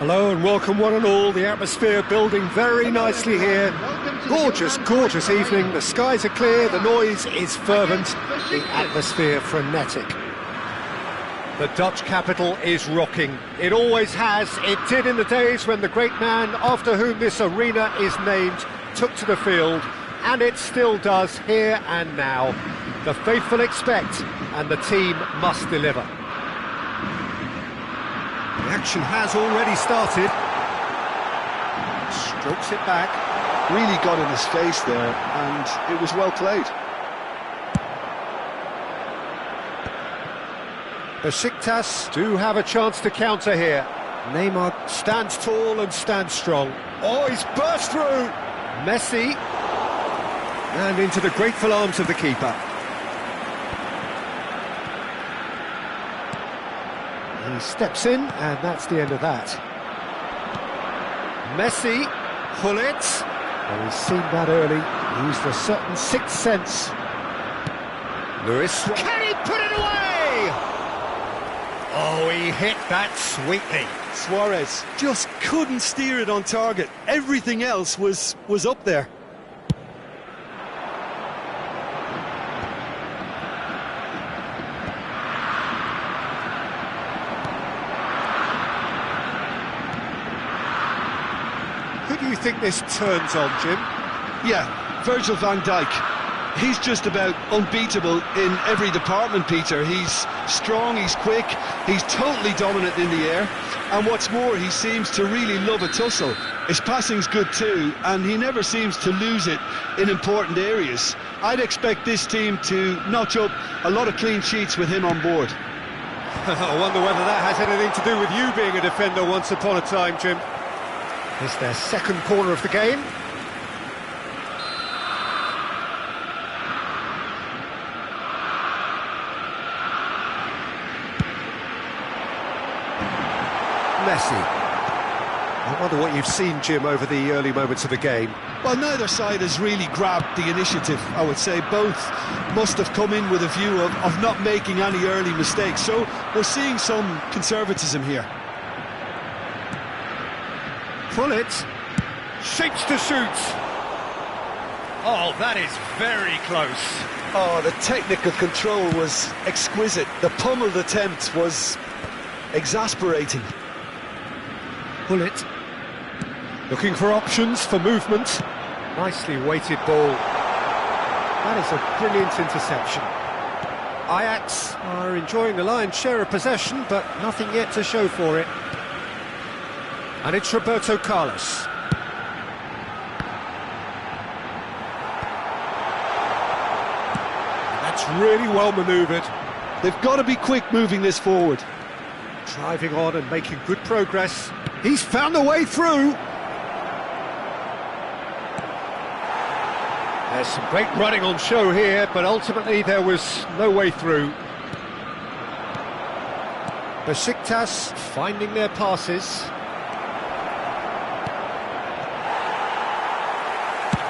Hello and welcome one and all. The atmosphere building very nicely here. Gorgeous, gorgeous evening. The skies are clear, the noise is fervent, the atmosphere frenetic. The Dutch capital is rocking. It always has. It did in the days when the great man after whom this arena is named took to the field, and it still does here and now. The faithful expect, and the team must deliver. The action has already started. Strokes it back. Really got in his face there, and it was well played. Besiktas do have a chance to counter here. Neymar stands tall and stands strong. Oh, he's burst through! Messi. And into the grateful arms of the keeper. He steps in, and that's the end of that. Messi, pull it. Well, he's seen that early. He used a certain sixth sense. Lewis, can he put it away? Oh, he hit that sweetly. Suarez just couldn't steer it on target. Everything else was up there. Who do you think this turns on, Jim? Yeah, Virgil van Dijk. He's just about unbeatable in every department, Peter. He's strong, he's quick, he's totally dominant in the air, and what's more, he seems to really love a tussle. His passing's good too, and he never seems to lose it in important areas. I'd expect this team to notch up a lot of clean sheets with him on board. I wonder whether that has anything to do with you being a defender once upon a time, Jim. It's their second corner of the game. Messi. I wonder what you've seen, Jim, over the early moments of the game. Well, neither side has really grabbed the initiative, I would say. Both must have come in with a view of not making any early mistakes. So we're seeing some conservatism here. Pull it. Shapes to shoot. Oh, that is very close. Oh, the technical control was exquisite. The pummeled attempt was exasperating. Pull it. Looking for options for movement. Nicely weighted ball. That is a brilliant interception. Ajax are enjoying the lion's share of possession, but nothing yet to show for it. And it's Roberto Carlos. That's really well manoeuvred. They've got to be quick moving this forward. Driving on and making good progress. He's found a way through. There's some great running on show here, but ultimately there was no way through. Besiktas finding their passes.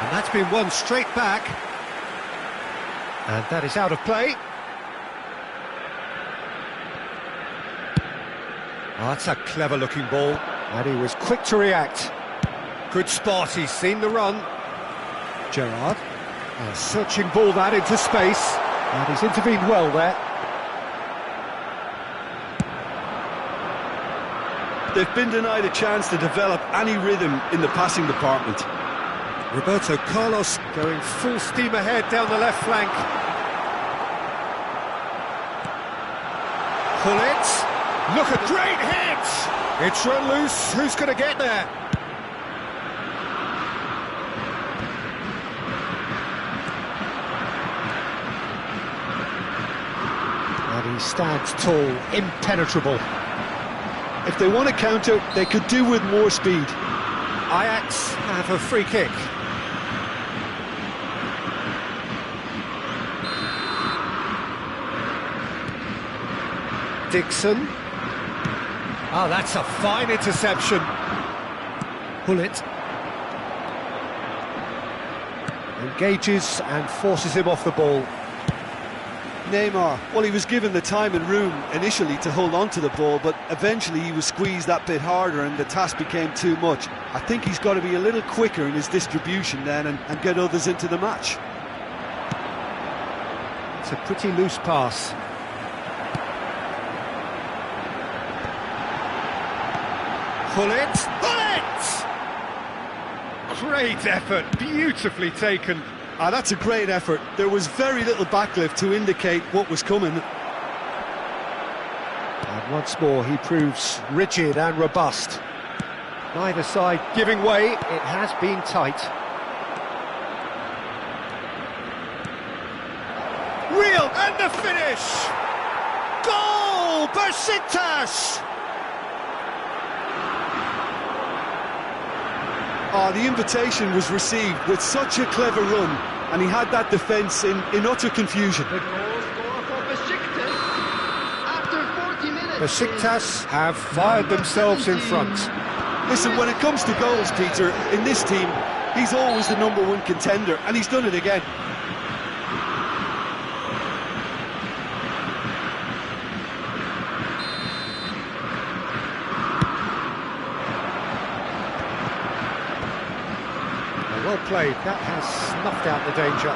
And that's been won straight back. And that is out of play. Oh, that's a clever-looking ball, and he was quick to react. Good spot, he's seen the run. Gerrard, a searching ball that into space, and he's intervened well there. They've been denied a chance to develop any rhythm in the passing department. Roberto Carlos going full steam ahead down the left flank. Pull it. Look at great hit! It's run loose. Who's going to get there? And he stands tall, impenetrable. If they want to counter, they could do with more speed. Ajax have a free kick. Dixon. Oh, that's a fine interception. Pull it. Engages and forces him off the ball. Neymar, well, he was given the time and room initially to hold on to the ball, but eventually he was squeezed that bit harder and the task became too much. I think he's got to be a little quicker in his distribution then and get others into the match. It's a pretty loose pass. Pull it! Great effort, beautifully taken. That's a great effort. There was very little backlift to indicate what was coming. And once more he proves rigid and robust. Neither side giving way, it has been tight. Real, and the finish! Goal! Besiktas! The invitation was received with such a clever run, and he had that defence in utter confusion. The goal score for Besiktas after 40 minutes. Besiktas have fired themselves in front. Listen, when it comes to goals, Peter, in this team, he's always the #1 contender, and he's done it again. Well played, that has snuffed out the danger.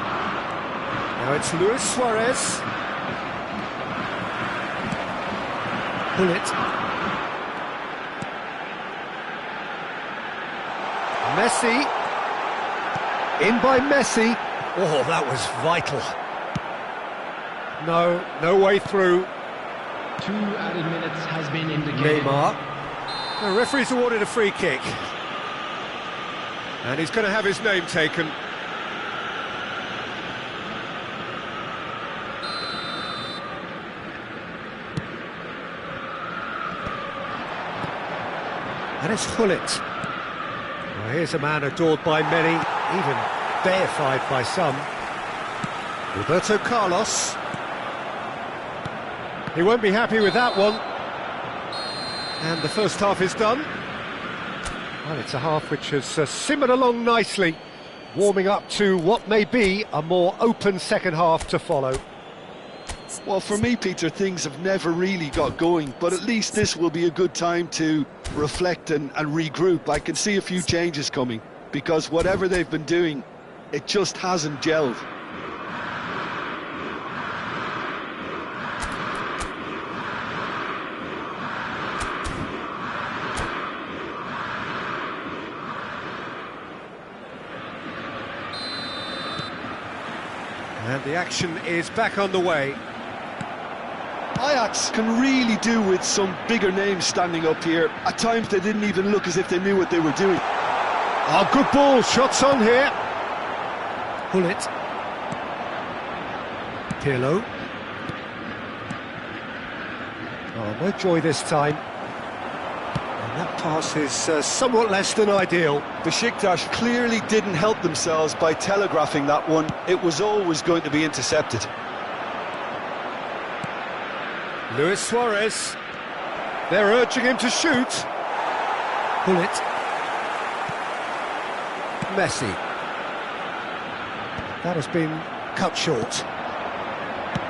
Now it's Luis Suarez. Pull it. Messi. In by Messi. Oh, that was vital. No way through. 2 added minutes has been indicated. Neymar. The referee's awarded a free kick. And he's going to have his name taken. And it's Gullit. Well, here's a man adored by many, even deified by some. Roberto Carlos. He won't be happy with that one. And the first half is done. Well, it's a half which has simmered along nicely, warming up to what may be a more open second half to follow. Well, for me, Peter, things have never really got going, but at least this will be a good time to reflect and regroup. I can see a few changes coming, because whatever they've been doing, it just hasn't gelled. And the action is back on the way. Ajax can really do with some bigger names standing up here. At times they didn't even look as if they knew what they were doing. Oh, good ball, shots on here. Pull it. Pirlo. Oh, no joy this time. And that pass is somewhat less than ideal. Besiktas clearly didn't help themselves by telegraphing that one. It was always going to be intercepted. Luis Suarez. They're urging him to shoot. Pull it. Messi. That has been cut short.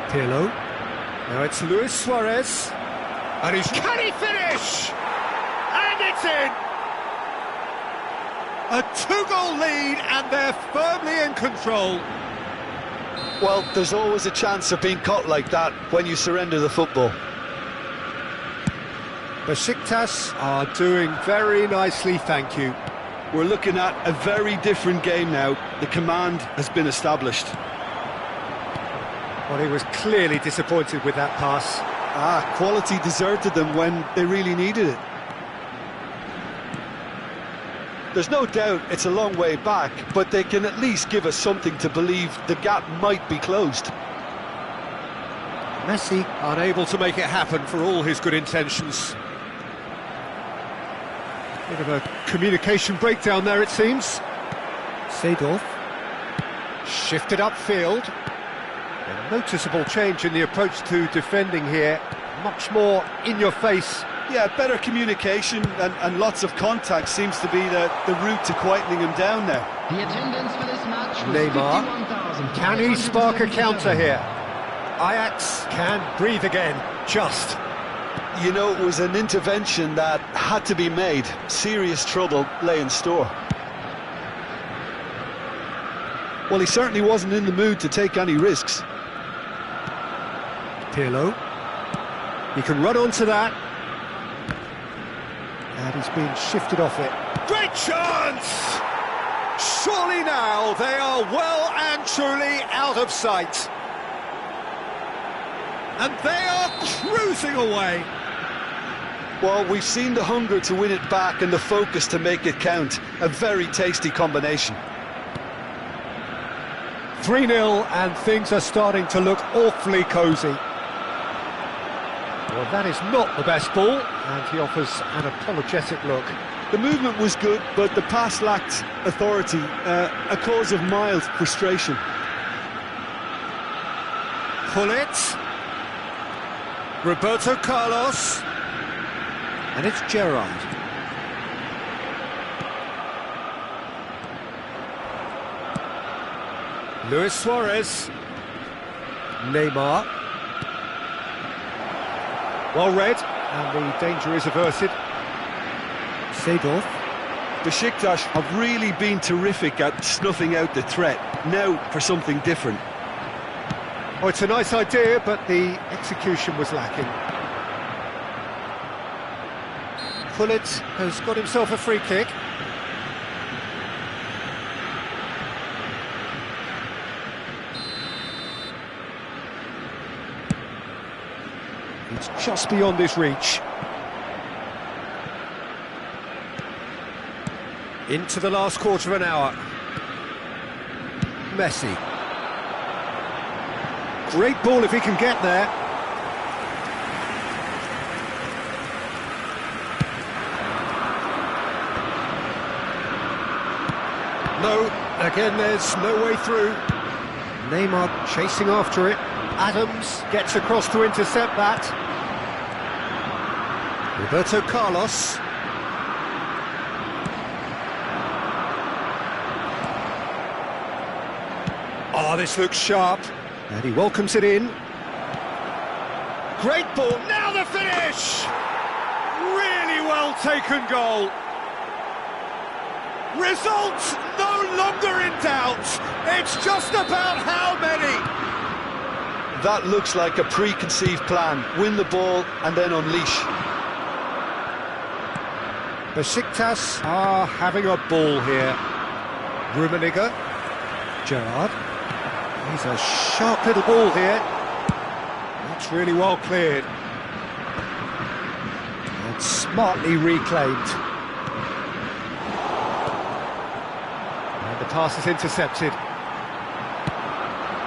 Pirlo. Now it's Luis Suarez. And can he finish? And it's in! A 2-goal lead, and they're firmly in control. Well, there's always a chance of being caught like that when you surrender the football. Besiktas are doing very nicely, thank you. We're looking at a very different game now. The command has been established. Well, he was clearly disappointed with that pass. Quality deserted them when they really needed it. There's no doubt it's a long way back, but they can at least give us something to believe the gap might be closed. Messi unable to make it happen for all his good intentions. Bit of a communication breakdown there, it seems. Seedorf. Shifted upfield. A noticeable change in the approach to defending here. Much more in your face. Yeah, better communication and lots of contact seems to be the route to quietening him down now. The attendance for this match was Neymar. 51,000. Can he spark a counter here? Ajax can breathe again, just. You know, it was an intervention that had to be made. Serious trouble lay in store. Well, he certainly wasn't in the mood to take any risks. Pirlo. He can run onto that. And he's been shifted off it. Great chance! Surely now they are well and truly out of sight. And they are cruising away. Well, we've seen the hunger to win it back and the focus to make it count. A very tasty combination. 3-0 and things are starting to look awfully cosy. Well, that is not the best ball, and he offers an apologetic look. The movement was good, but the pass lacked authority, a cause of mild frustration. Pull it. Roberto Carlos. And it's Gerrard. Luis Suarez. Neymar. Well read, and the danger is averted. Seedorf. Besiktas have really been terrific at snuffing out the threat. Now for something different. Oh, it's a nice idea, but the execution was lacking. Pullet has got himself a free kick. It's just beyond his reach. Into the last quarter of an hour. Messi. Great ball if he can get there. No, again there's no way through. Neymar chasing after it. Adams gets across to intercept that. Roberto Carlos. Oh, this looks sharp. And he welcomes it in. Great ball, now the finish! Really well taken goal. Result no longer in doubt. It's just about how many. That looks like a preconceived plan. Win the ball and then unleash. Besiktas are having a ball here. Rummenigge. Gerrard. He's a sharp little ball here. That's really well cleared. And smartly reclaimed. And the pass is intercepted.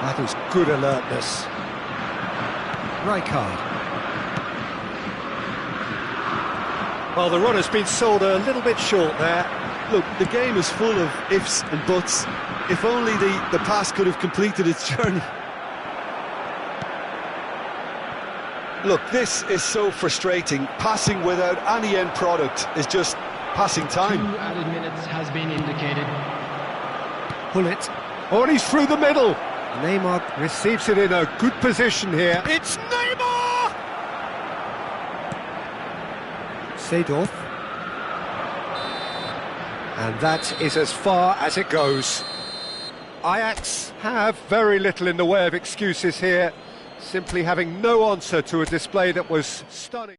That is good alertness. Rijkaard. Well, the run has been sold a little bit short there. Look, the game is full of ifs and buts. If only the pass could have completed its journey. Look, this is so frustrating. Passing without any end product is just passing time. 2 added minutes has been indicated. Pull it. Oh, and he's through the middle. Neymar receives it in a good position here. It's Neymar! Seedorf. And that is as far as it goes. Ajax have very little in the way of excuses here, simply having no answer to a display that was stunning.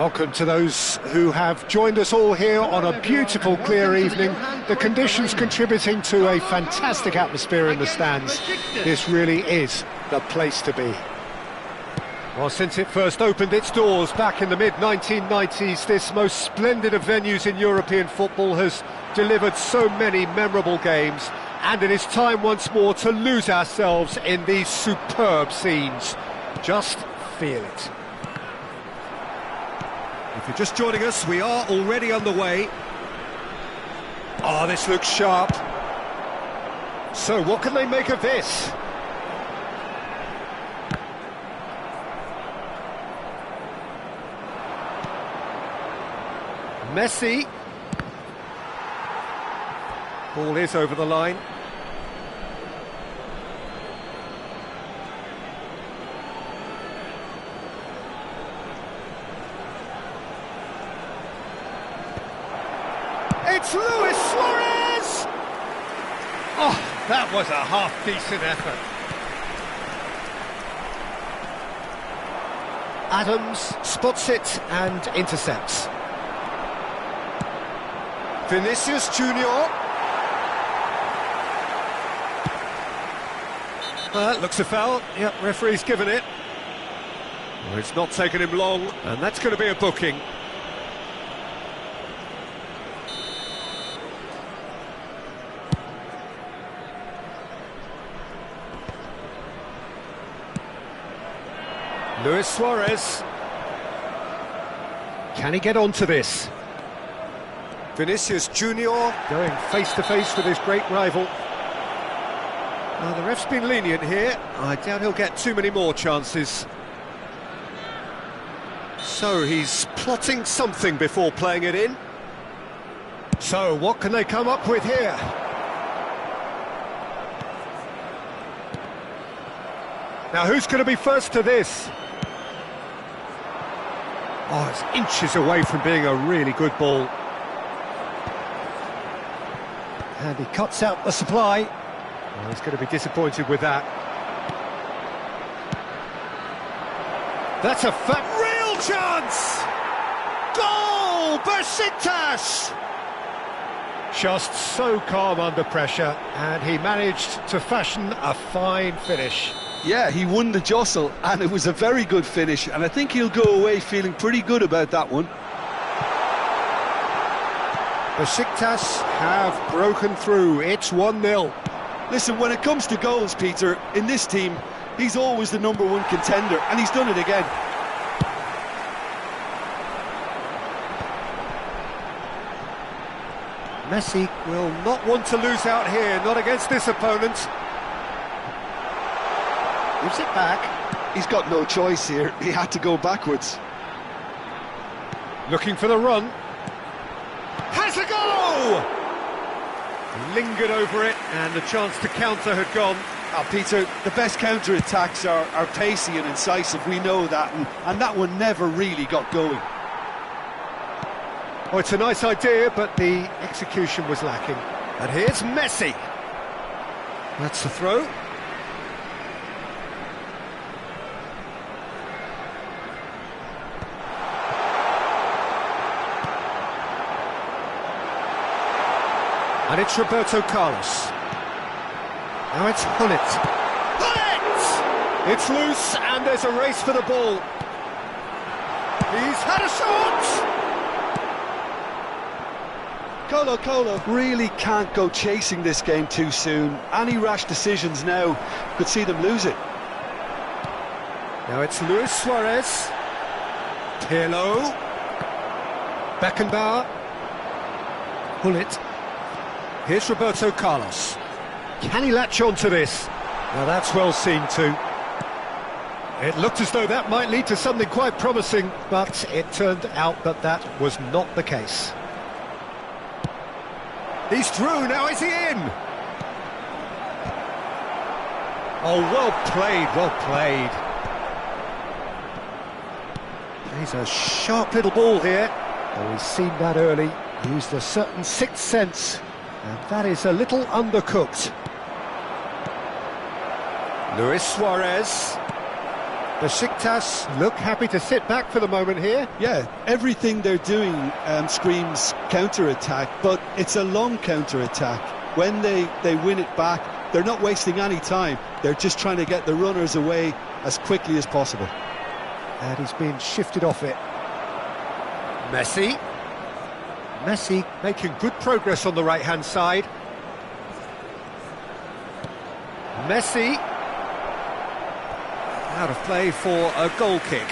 Welcome to those who have joined us all here on a beautiful, clear evening. The conditions contributing to a fantastic atmosphere in the stands. This really is the place to be. Well, since it first opened its doors back in the mid-1990s, this most splendid of venues in European football has delivered so many memorable games, and it is time once more to lose ourselves in these superb scenes. Just feel it. If you're just joining us, we are already underway. Oh, this looks sharp. So, what can they make of this? Messi. Ball is over the line. It's Luis Suarez! Oh, that was a half-decent effort. Adams spots it and intercepts. Vinicius Junior. Well, that looks a foul. Yep, referee's given it. Well, it's not taken him long, and that's going to be a booking. Luis Suarez. Can he get onto this? Vinicius Junior going face-to-face with his great rival. Now, the ref's been lenient here. I doubt he'll get too many more chances. So, he's plotting something before playing it in. So, what can they come up with here? Now, who's going to be first to this? Oh, it's inches away from being a really good ball. And he cuts out the supply. Well, he's going to be disappointed with that. That's a real chance! Goal! Besiktas! Just so calm under pressure, and he managed to fashion a fine finish. Yeah, he won the jostle, and it was a very good finish, and I think he'll go away feeling pretty good about that one. Besiktas have broken through. It's 1-0. Listen, when it comes to goals, Peter, in this team, he's always the #1 contender, and he's done it again. Messi will not want to lose out here, not against this opponent. Gives it back. He's got no choice here. He had to go backwards. Looking for the run. Has a go! Lingered over it, and the chance to counter had gone. Peter, the best counter-attacks are pacey and incisive, we know that, and that one never really got going. Oh, it's a nice idea, but the execution was lacking. And here's Messi. That's the throw. And it's Roberto Carlos. Now it's Hullet. Hullet! It's loose, and there's a race for the ball. He's had a shot! Colo really can't go chasing this game too soon. Any rash decisions now could see them lose it. Now it's Luis Suarez. Pirlo. Beckenbauer. Hullet. Here's Roberto Carlos. Can he latch on to this? Now that's well seen too. It looked as though that might lead to something quite promising, but it turned out that that was not the case. He's through, now is he in? Oh, well played, well played. He's a sharp little ball here. Oh, he's seen that early, used a certain sixth sense. And that is a little undercooked. Luis Suarez. Besiktas look happy to sit back for the moment here. Yeah, everything they're doing screams counter-attack, but it's a long counter-attack. When they win it back, they're not wasting any time. They're just trying to get the runners away as quickly as possible. And he's been shifted off it. Messi. Messi making good progress on the right-hand side. Messi. Out of play for a goal kick.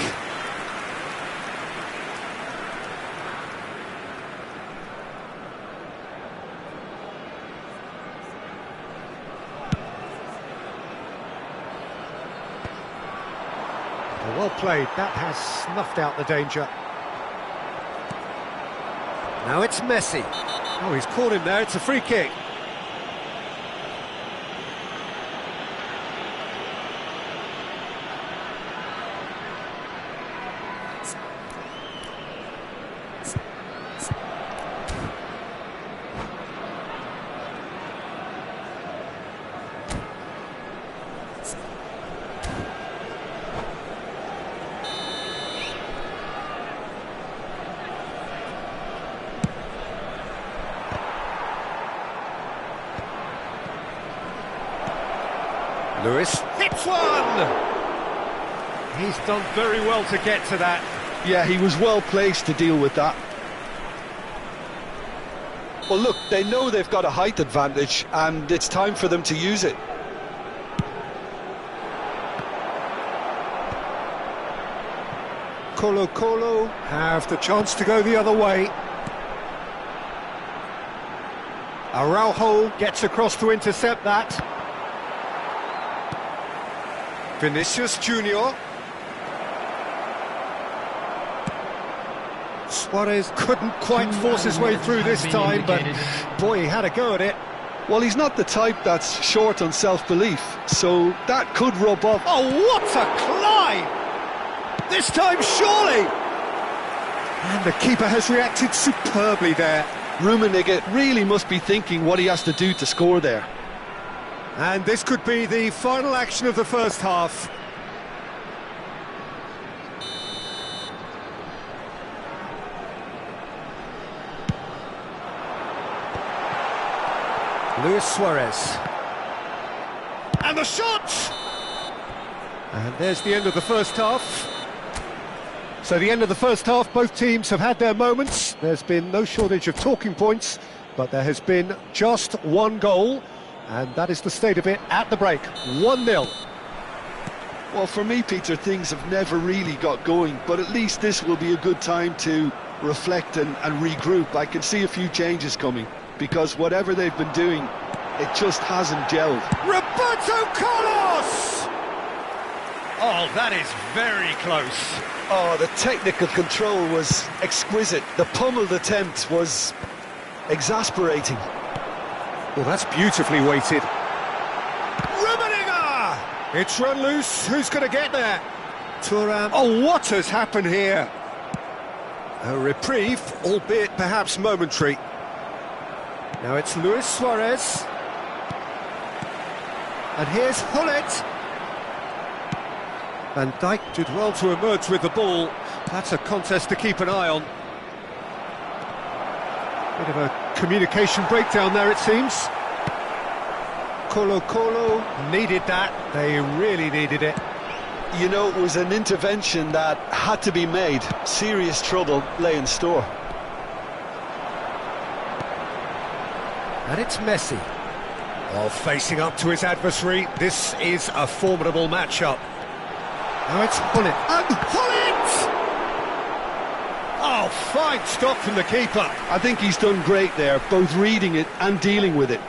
Well played, that has snuffed out the danger. Now it's Messi. Oh, he's caught him there, it's a free kick. Lewis hits one! He's done very well to get to that. Yeah, he was well placed to deal with that. Well, look, they know they've got a height advantage, and it's time for them to use it. Colo have the chance to go the other way. Araujo gets across to intercept that. Vinicius Junior. Suarez couldn't quite force his way through this time, but boy, he had a go at it. Well, he's not the type that's short on self-belief, so that could rub off. Oh, what a climb! This time, surely! And the keeper has reacted superbly there. Rummenigge really must be thinking what he has to do to score there. And this could be the final action of the first half. Luis Suarez. And the shot! And there's the end of the first half. So the end of the first half, both teams have had their moments. There's been no shortage of talking points, but there has been just one goal. And that is the state of it at the break, 1-0. Well, for me, Peter, things have never really got going, but at least this will be a good time to reflect and regroup. I can see a few changes coming, because whatever they've been doing, it just hasn't gelled. Roberto Carlos! Oh, that is very close. Oh, the technical control was exquisite. The pummeled attempt was exasperating. Well, that's beautifully weighted. Rummenigge! It's run loose. Who's going to get there? Thuram. Oh, what has happened here? A reprieve, albeit perhaps momentary. Now it's Luis Suarez. And here's Hullet. Van Dijk did well to emerge with the ball. That's a contest to keep an eye on. Bit of a communication breakdown there, it seems. Colo needed that. They really needed it. You know, it was an intervention that had to be made. Serious trouble lay in store. And it's Messi. While facing up to his adversary, this is a formidable matchup. Now it's Hullet. And Hullet! Oh, fine stop from the keeper. I think he's done great there, both reading it and dealing with it.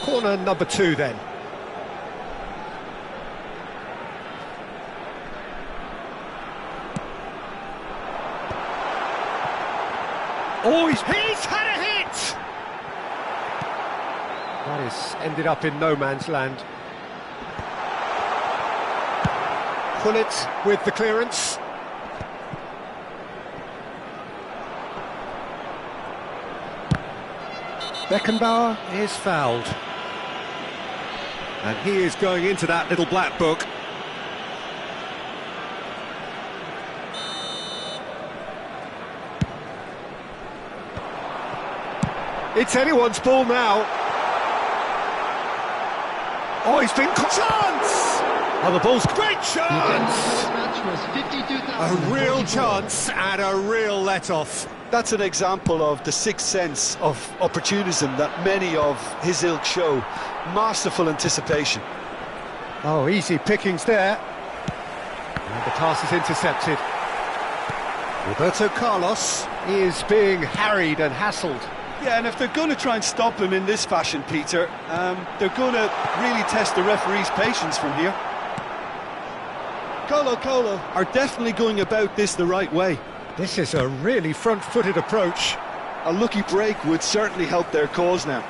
Corner number 2 then. Oh, he's had a hit! That has ended up in no man's land. Hullet with the clearance. Beckenbauer is fouled. And he is going into that little black book. It's anyone's ball now. Oh, he's been... Chance! Oh, the ball's... Great chance! This match was 52,000. A real chance and a real let-off. That's an example of the sixth sense of opportunism that many of his ilk show. Masterful anticipation. Oh, easy pickings there. And the pass is intercepted. Roberto Carlos is being harried and hassled. Yeah, and if they're going to try and stop him in this fashion, Peter, they're going to really test the referee's patience from here. Colo are definitely going about this the right way. This is a really front-footed approach. A lucky break would certainly help their cause now.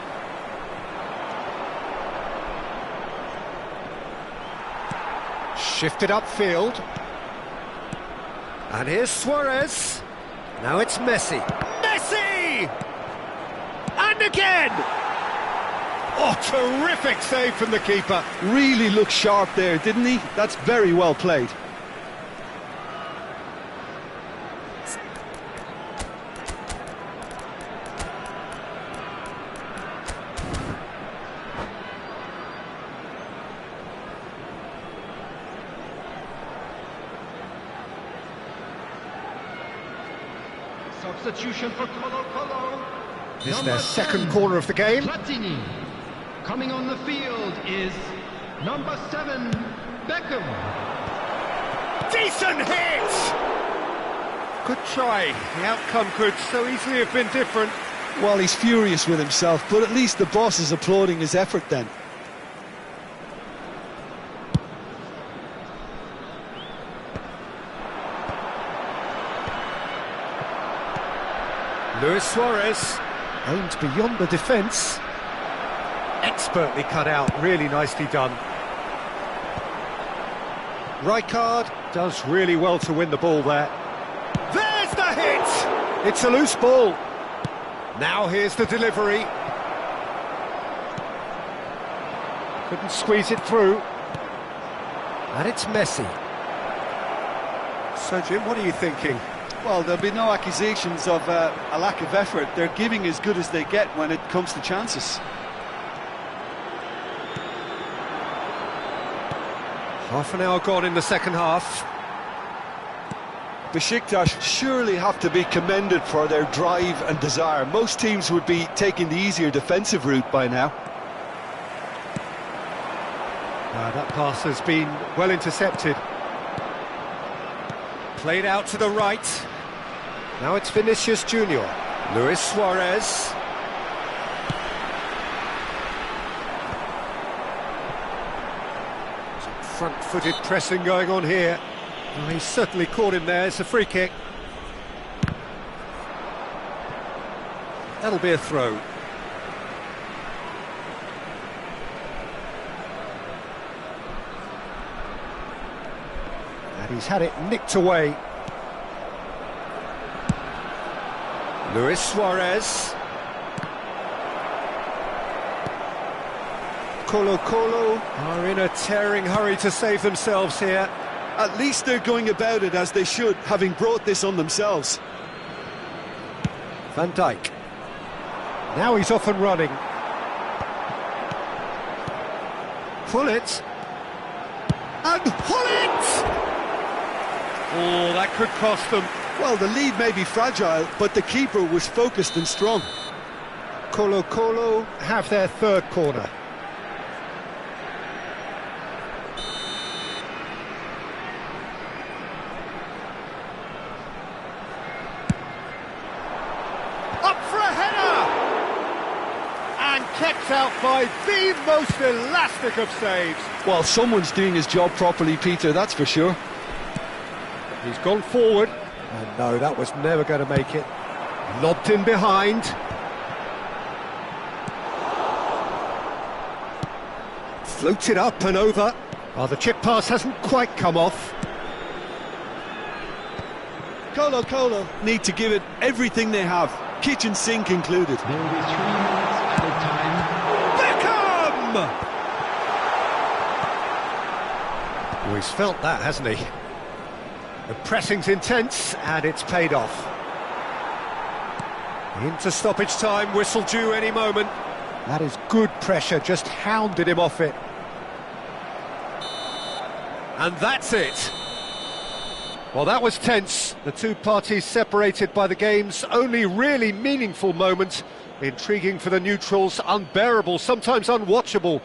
Shifted upfield. And here's Suarez. Now it's Messi. Messi! And again! Oh, terrific save from the keeper. Really looked sharp there, didn't he? That's very well played. Substitution for Colo. This is their second corner of the game. Platini. Coming on the field is number 7, Beckham. Decent hit! Good try. The outcome could so easily have been different. Well, he's furious with himself, but at least the boss is applauding his effort then. Luis Suarez aimed beyond the defence. Expertly cut out, really nicely done. Rijkaard does really well to win the ball there. There's the hit! It's a loose ball. Now here's the delivery. Couldn't squeeze it through. And it's Messi. So Jim, what are you thinking? Well, there'll be no accusations of a lack of effort. They're giving as good as they get when it comes to chances. Half an hour gone in the second half. Besiktas surely have to be commended for their drive and desire. Most teams would be taking the easier defensive route by now. That pass has been well intercepted. Played out to the right. Now it's Vinicius Junior. Luis Suarez. Some front-footed pressing going on here. Oh, he's certainly caught him there. It's a free kick. That'll be a throw. And he's had it nicked away. Luis Suarez. Colo are in a tearing hurry to save themselves here. At least they're going about it as they should, having brought this on themselves. Van Dijk. Now he's off and running. Pull it. And pull it! Oh, that could cost them. Well, the lead may be fragile, but the keeper was focused and strong. Colo have their third corner. Up for a header! And kept out by the most elastic of saves. Well, someone's doing his job properly, Peter, that's for sure. He's gone forward. And no, that was never going to make it. Lobbed in behind. Floated up and over. Oh, the chip pass hasn't quite come off. Colo need to give it everything they have, kitchen sink included. There will be 3 minutes added time. Beckham! Oh, he's felt that, hasn't he? The pressing's intense, and it's paid off. Into stoppage time, whistle due any moment. That is good pressure, just hounded him off it. And that's it. Well, that was tense. The two parties separated by the game's only really meaningful moment. Intriguing for the neutrals, unbearable, sometimes unwatchable.